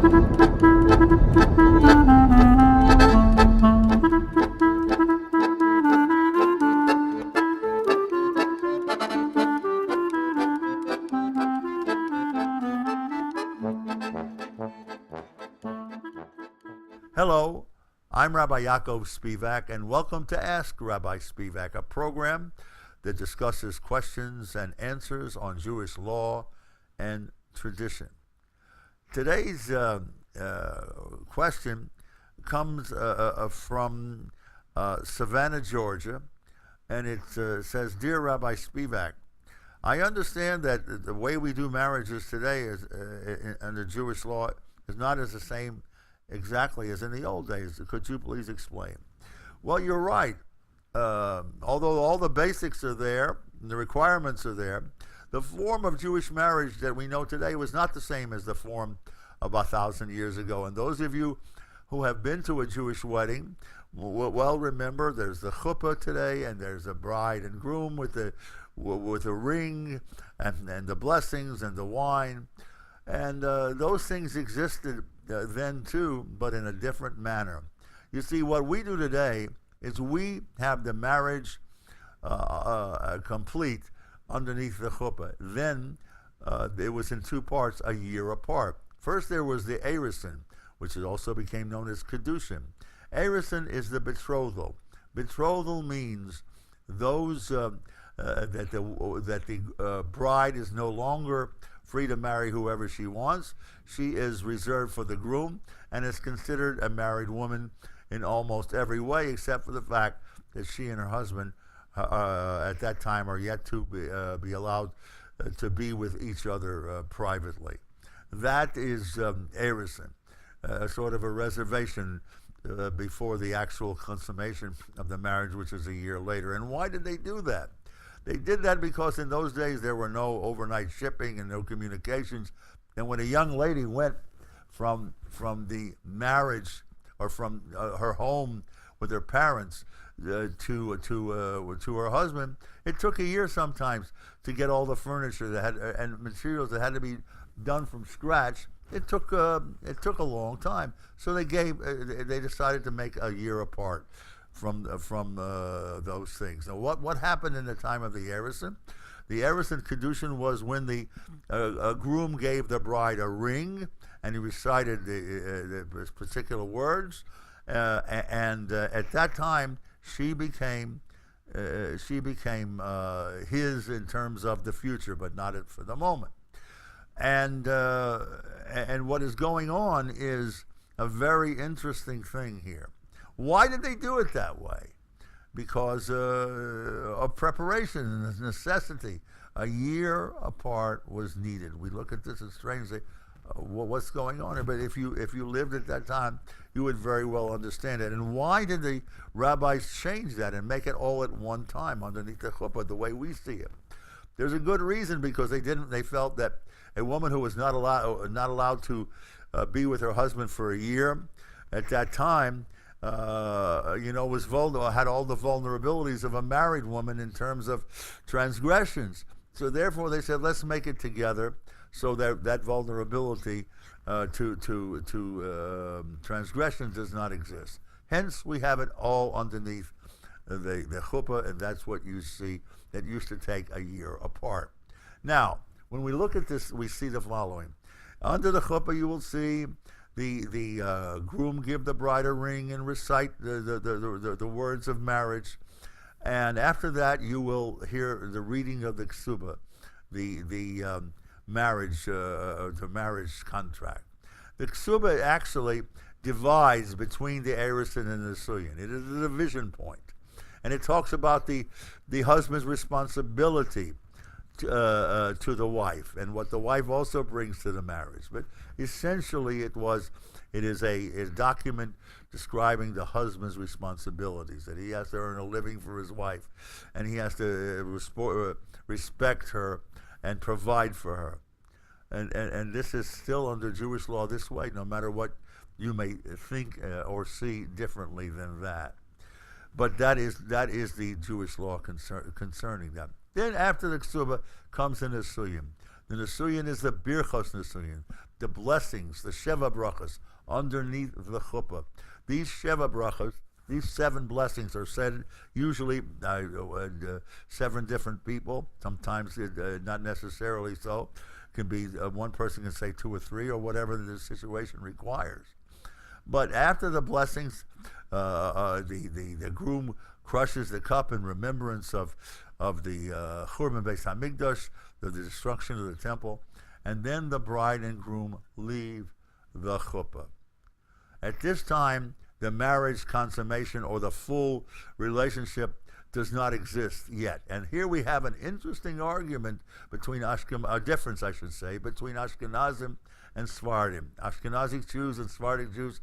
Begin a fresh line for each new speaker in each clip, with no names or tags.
Hello, I'm Rabbi Spivak, and welcome to Ask Rabbi Spivak, a program that discusses questions and answers on Jewish law and tradition. Today's question comes from Savannah, Georgia, and it says, Dear Rabbi Spivak, I understand that the way we do marriages today is, under Jewish law is not as the same exactly as in the old days. Could you please explain? Well, you're right. Although all the basics are there, and the requirements are there, the form of Jewish marriage that we know today was not the same as the form of 1,000 years ago. And those of you who have been to a Jewish wedding well remember there's the chuppah today, and there's a bride and groom with the ring and the blessings and the wine. And those things existed then too, but in a different manner. You see, what we do today is we have the marriage complete underneath the chuppah. Then it was in two parts, a year apart. First there was the Arason, which also became known as Kedushin. Arason is the betrothal. Betrothal means those that the bride is no longer free to marry whoever she wants. She is reserved for the groom and is considered a married woman in almost every way, except for the fact that she and her husband at that time are yet to be allowed to be with each other privately. That is Arason, sort of a reservation before the actual consummation of the marriage, which is a year later. And why did they do that? They did that because in those days there were no overnight shipping and no communications. And when a young lady went from the marriage or from her home with her parents to her husband, it took a year sometimes to get all the furniture that had and materials that had to be done from scratch. It took a long time. So they decided to make a year apart from those things. Now, what happened in the time of the Arason? The Arason Kedushin was when the groom gave the bride a ring, and he recited the particular words, and at that time she became his in terms of the future, but not for the moment. And what is going on is a very interesting thing here. Why did they do it that way? Because of preparation and necessity. A year apart was needed. We look at this as strange. Say, what's going on here? But if you lived at that time, you would very well understand it. And why did the rabbis change that and make it all at one time underneath the chuppah, the way we see it? There's a good reason, because they felt that a woman who was not allowed to be with her husband for a year at that time, was vulnerable, had all the vulnerabilities of a married woman in terms of transgressions. So therefore, they said, let's make it together, so that vulnerability to transgressions does not exist. Hence, we have it all underneath the chuppah, and that's what you see. That used to take a year apart. Now, when we look at this, we see the following. Under the chuppah, you will see the groom give the bride a ring and recite the words of marriage, and after that you will hear the reading of the ksuba, the marriage contract. The ksuba actually divides between the Arason and the Suyin. It is a division point, and it talks about the husband's responsibility to the wife, and what the wife also brings to the marriage. But essentially it is a document describing the husband's responsibilities, that he has to earn a living for his wife, and he has to respect her and provide for her. And this is still under Jewish law this way, no matter what you may think or see differently than that. But that is the Jewish law concerning that. Then after the ksuba comes in the suyim. The Nisuyin is the Birchos Nisuyin, the blessings, the Sheva Brachas, underneath the chuppah. These Sheva Brachas, these 7 blessings are said usually by 7 different people, sometimes not necessarily so. Can be one person can say 2 or 3 or whatever the situation requires. But after the blessings, the groom crushes the cup in remembrance of the Churban Beis Hamikdash, the destruction of the temple, and then the bride and groom leave the chuppah. At this time, the marriage consummation or the full relationship does not exist yet. And here we have an interesting argument between a difference, I should say, between Ashkenazim and Sephardim. Ashkenazi Jews and Sephardic Jews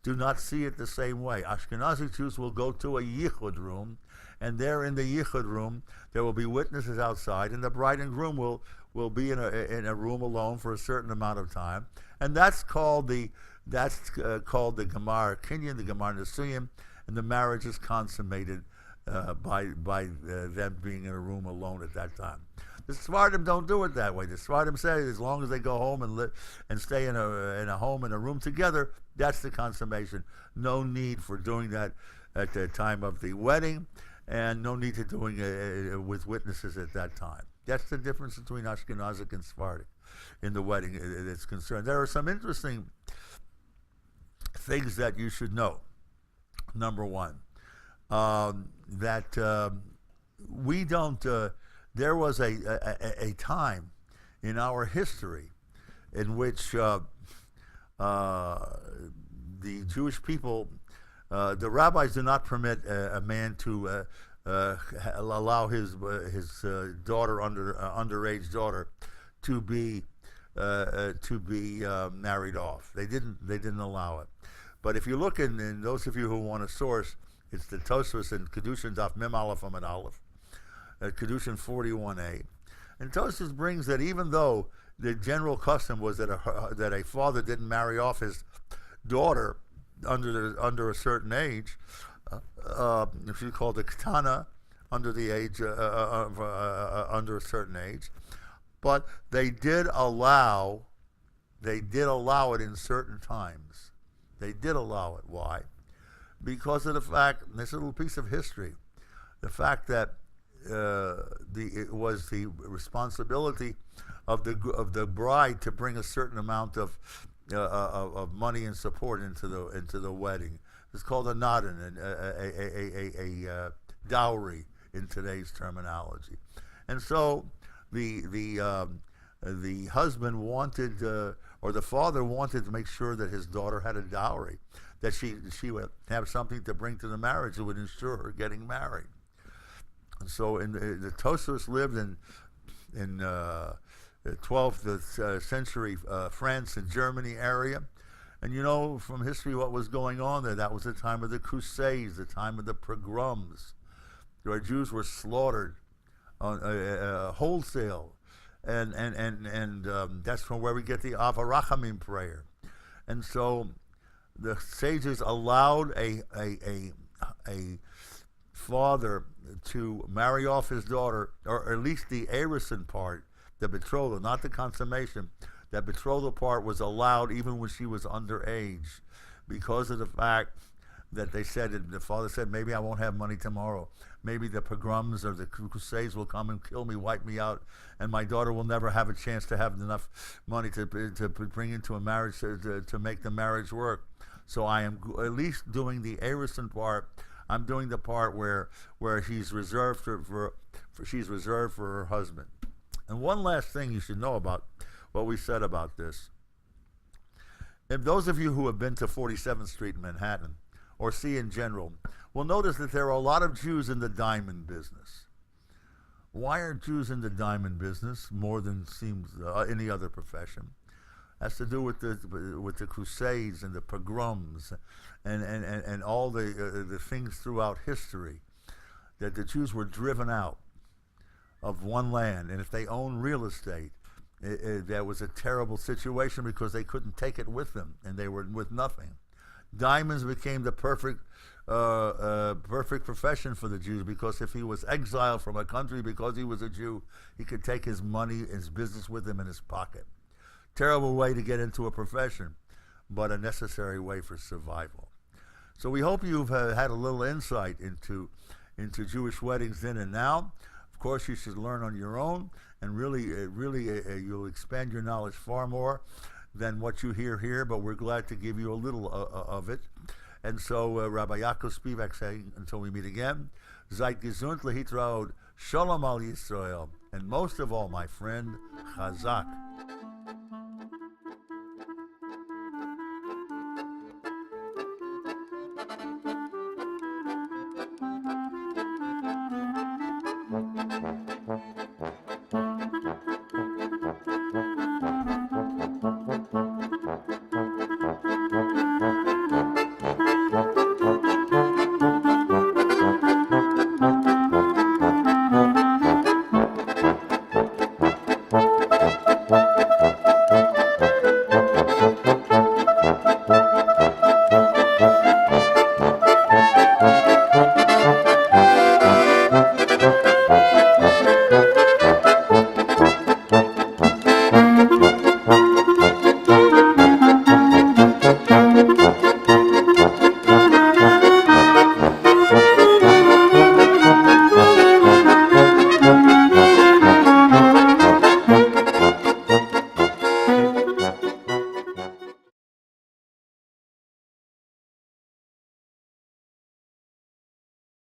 do not see it the same way. Ashkenazi Jews will go to a yichud room, and there in the yichud room, there will be witnesses outside, and the bride and groom will be in a room alone for a certain amount of time, and that's called the Gemar Kinyan, the Gemar Nesuyim, and the marriage is consummated by them being in a room alone at that time. The Sephardim don't do it that way. The Sephardim say as long as they go home and live and stay in a home in a room together, that's the consummation. No need for doing that at the time of the wedding, and no need to doing it with witnesses at that time. That's the difference between Ashkenazic and Sephardic in the wedding that's concerned. There are some interesting things that you should know. Number one, that we don't. There was a time in our history in which the Jewish people, the rabbis, do not permit a man to allow his daughter, underage daughter, to be married off. They didn't allow it. But if you look in those of you who want a source, it's the Tosfos and Kedushin Daf Mem Aleph Amud Aleph, Kedushin 41a, and Tosfos brings that even though the general custom was that a father didn't marry off his daughter under a certain age, if you call it Ketana, under the age under a certain age, but they did allow it in certain times. They did allow it. Why? Because of the fact, and this is a little piece of history, the fact that it was the responsibility of the bride to bring a certain amount of money and support into the wedding. It's called a nadin, a dowry in today's terminology. And so the husband wanted, or the father wanted to make sure that his daughter had a dowry, that she would have something to bring to the marriage that would ensure her getting married. And so the Tosfos lived in 12th century France and Germany area. And you know from history what was going on there. That was the time of the Crusades, the time of the pogroms, where Jews were slaughtered on wholesale. And that's from where we get the Av HaRachamim prayer. And so the sages allowed a father to marry off his daughter, or at least the Arason part, the betrothal, not the consummation. That betrothal part was allowed even when she was underage, because of the fact that they said, the father said, maybe I won't have money tomorrow. Maybe the pogroms or the crusades will come and kill me, wipe me out, and my daughter will never have a chance to have enough money to bring into a marriage to make the marriage work. So I am at least doing the Arason part. I'm doing the part where she's reserved for her husband. And one last thing you should know about what we said about this. If those of you who have been to 47th Street in Manhattan, or see in general, will notice that there are a lot of Jews in the diamond business. Why are Jews in the diamond business more than seems any other profession? Has to do with the Crusades and the pogroms and all the things throughout history, that the Jews were driven out of one land, and if they owned real estate, that was a terrible situation because they couldn't take it with them, and they were with nothing. Diamonds became the perfect profession for the Jews, because if he was exiled from a country because he was a Jew, he could take his money, his business with him in his pocket. Terrible way to get into a profession, but a necessary way for survival. So we hope you've had a little insight into Jewish weddings then and now. Of course, you should learn on your own, and really you'll expand your knowledge far more than what you hear here, but we're glad to give you a little of it. And so Rabbi Yaakov Spivak saying, until we meet again, Seid gesund, lehitraod, Shalom al Yisrael, and most of all, my friend, Chazak.